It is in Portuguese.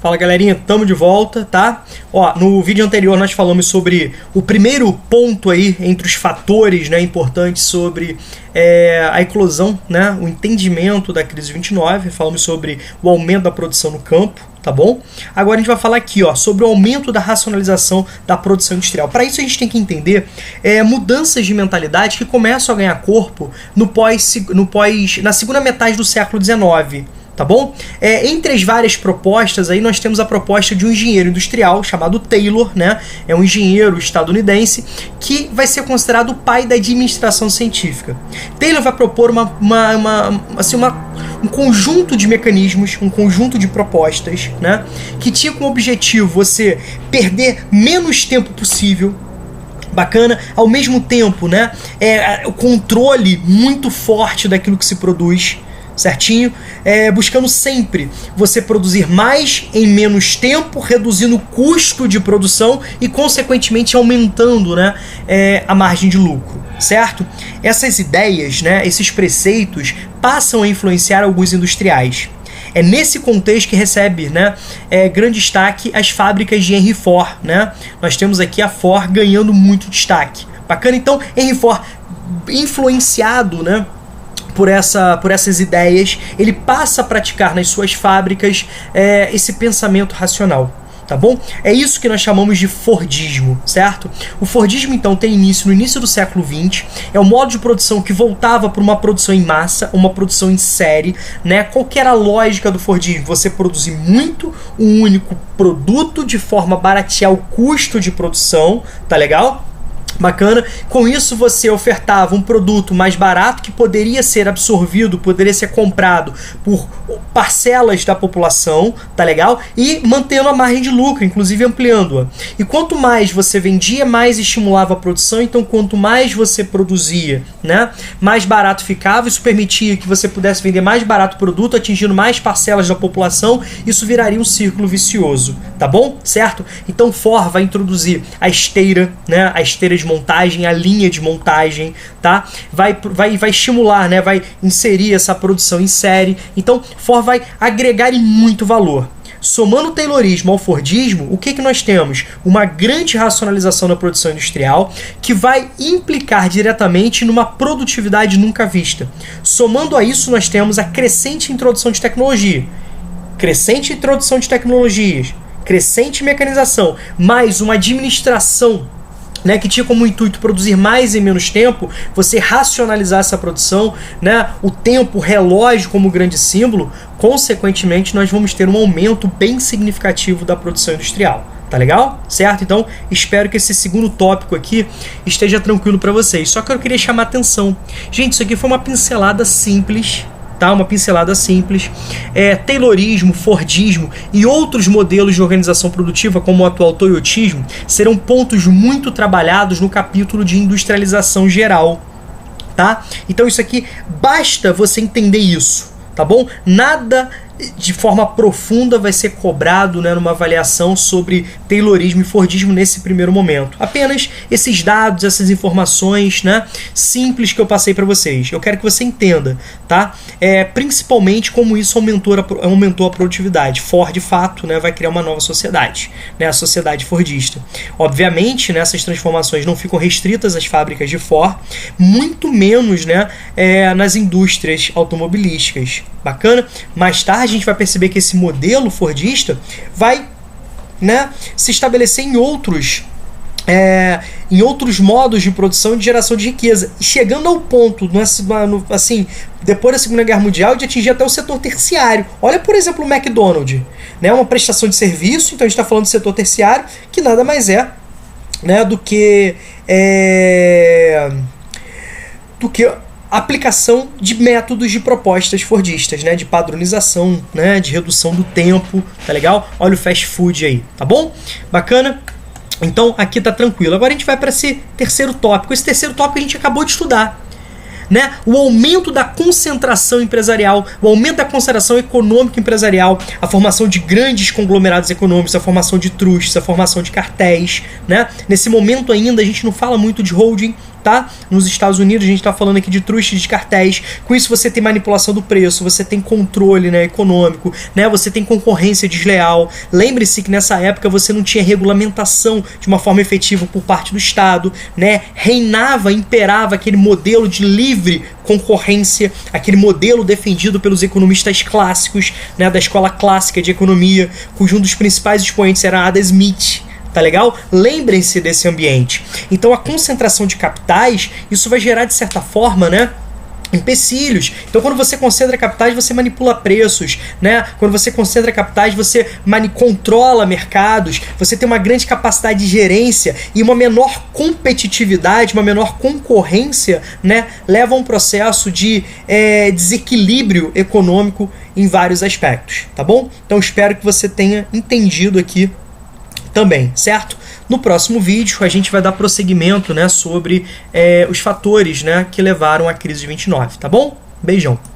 Fala galerinha, tamo de volta, tá? Ó, no vídeo anterior nós falamos sobre o primeiro ponto aí entre os fatores, né, importantes sobre a eclosão, né, o entendimento da crise 29, falamos sobre o aumento da produção no campo, tá bom? Agora a gente vai falar aqui, ó, sobre o aumento da racionalização da produção industrial. Para isso a gente tem que entender mudanças de mentalidade que começam a ganhar corpo na segunda metade do século XIX. Tá bom? Entre as várias propostas aí nós temos a proposta de um engenheiro industrial chamado Taylor, né? É um engenheiro estadunidense que vai ser considerado o pai da administração científica. Taylor vai propor um conjunto de mecanismos, um conjunto de propostas, né? Que tinha como objetivo você perder menos tempo possível. Bacana, ao mesmo tempo, né? O controle muito forte daquilo que se produz. Certinho? Buscando sempre você produzir mais em menos tempo, reduzindo o custo de produção e, consequentemente, aumentando, né, a margem de lucro, certo? Essas ideias, né, esses preceitos passam a influenciar alguns industriais. É nesse contexto que recebe, né, grande destaque as fábricas de Henry Ford, né? Nós temos aqui a Ford ganhando muito destaque. Bacana? Então, Henry Ford, influenciado, né, por essas ideias, ele passa a praticar nas suas fábricas esse pensamento racional, tá bom? É isso que nós chamamos de Fordismo, certo? O Fordismo, então, tem início no início do século XX, é um modo de produção que voltava para uma produção em massa, uma produção em série, né? Qual que era a lógica do Fordismo? Você produzir muito, um único produto, de forma a baratear o custo de produção, tá legal? Bacana. Com isso você ofertava um produto mais barato que poderia ser absorvido, poderia ser comprado por parcelas da população, tá legal? E mantendo a margem de lucro, inclusive ampliando-a. E quanto mais você vendia, mais estimulava a produção, então quanto mais você produzia, né, mais barato ficava. Isso permitia que você pudesse vender mais barato o produto, atingindo mais parcelas da população. Isso viraria um círculo vicioso, tá bom? Certo? Então Ford vai introduzir a esteira, né, a esteira de montagem, a linha de montagem, tá? Vai estimular, né? Vai inserir essa produção em série. Então, Ford vai agregar em muito valor. Somando o Taylorismo ao Fordismo, o que nós temos? Uma grande racionalização da produção industrial que vai implicar diretamente numa produtividade nunca vista. Somando a isso, nós temos a crescente introdução de tecnologia. Crescente introdução de tecnologias, crescente mecanização, mais uma administração, né, que tinha como intuito produzir mais em menos tempo, você racionalizar essa produção, né, o tempo, o relógio como grande símbolo. Consequentemente, nós vamos ter um aumento bem significativo da produção industrial. Tá legal? Certo? Então, espero que esse segundo tópico aqui esteja tranquilo para vocês. Só que eu queria chamar a atenção. Gente, isso aqui foi uma pincelada simples, tá? Uma pincelada simples. Taylorismo, Fordismo e outros modelos de organização produtiva, como o atual Toyotismo, serão pontos muito trabalhados no capítulo de industrialização geral, tá? Então isso aqui, basta você entender isso, tá bom? Nada de forma profunda vai ser cobrado, né, numa avaliação sobre Taylorismo e Fordismo nesse primeiro momento. Apenas esses dados, essas informações, né, simples que eu passei para vocês. Eu quero que você entenda, tá? Principalmente como isso aumentou a produtividade. Ford, de fato, né, vai criar uma nova sociedade, né, a sociedade fordista. Obviamente, né, essas transformações não ficam restritas às fábricas de Ford, muito menos, né, nas indústrias automobilísticas. Bacana? Mais tarde a gente vai perceber que esse modelo fordista vai, né, se estabelecer em outros modos de produção e de geração de riqueza, chegando ao ponto, assim, depois da Segunda Guerra Mundial, de atingir até o setor terciário. Olha, por exemplo, o McDonald's, né, uma prestação de serviço. Então a gente está falando do setor terciário, que nada mais é, né, do que aplicação de métodos de propostas fordistas, né, de padronização, né, de redução do tempo, tá legal? Olha o fast food aí, tá bom? Bacana? Então aqui tá tranquilo. Agora a gente vai para esse terceiro tópico. Esse terceiro tópico a gente acabou de estudar, né? O aumento da concentração empresarial, o aumento da concentração econômica empresarial, a formação de grandes conglomerados econômicos, a formação de trusts, a formação de cartéis, né? Nesse momento ainda a gente não fala muito de holding, tá? Nos Estados Unidos, a gente está falando aqui de trustes de cartéis. Com isso você tem manipulação do preço, você tem controle, né, econômico, né? Você tem concorrência desleal. Lembre-se que nessa época você não tinha regulamentação de uma forma efetiva por parte do Estado, né? Reinava, imperava aquele modelo de livre concorrência, aquele modelo defendido pelos economistas clássicos, né, da escola clássica de economia, cujo um dos principais expoentes era Adam Smith. Tá legal? Lembrem-se desse ambiente. Então a concentração de capitais, isso vai gerar de certa forma, né, empecilhos. Então quando você concentra capitais, você manipula preços, né? Quando você concentra capitais, você controla mercados, você tem uma grande capacidade de gerência e uma menor competitividade, uma menor concorrência, né? Leva a um processo de desequilíbrio econômico em vários aspectos, tá bom? Então espero que você tenha entendido aqui também, certo? No próximo vídeo a gente vai dar prosseguimento, né, sobre os fatores, né, que levaram à crise de 29, tá bom? Beijão!